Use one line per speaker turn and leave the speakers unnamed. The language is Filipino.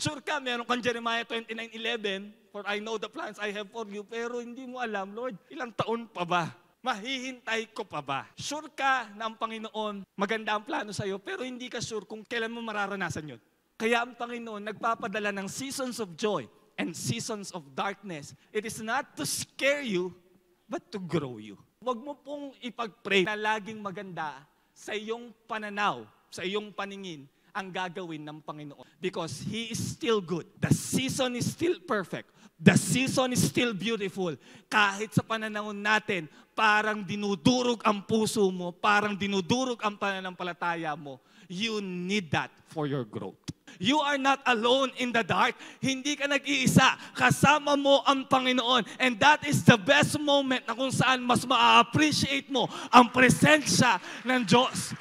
Sure ka, meron kang Jeremiah 29:11, for I know the plans I have for you, pero hindi mo alam, Lord, ilang taon pa ba? Mahihintay ko pa ba? Sure ka na ang Panginoon, maganda ang plano sa'yo, pero hindi ka sure kung kailan mo mararanasan yun. Kaya ang Panginoon nagpapadala ng seasons of joy and seasons of darkness. It is not to scare you, but to grow you. Huwag mo pong ipag-pray na laging maganda sa iyong pananaw, sa iyong paningin, ang gagawin ng Panginoon. Because He is still good. The season is still perfect. The season is still beautiful. Kahit sa pananahon natin, parang dinudurog ang puso mo, parang dinudurog ang pananampalataya mo. You need that for your growth. You are not alone in the dark. Hindi ka nag-iisa. Kasama mo ang Panginoon. And that is the best moment na kung saan mas ma-appreciate mo ang presensya ng Diyos.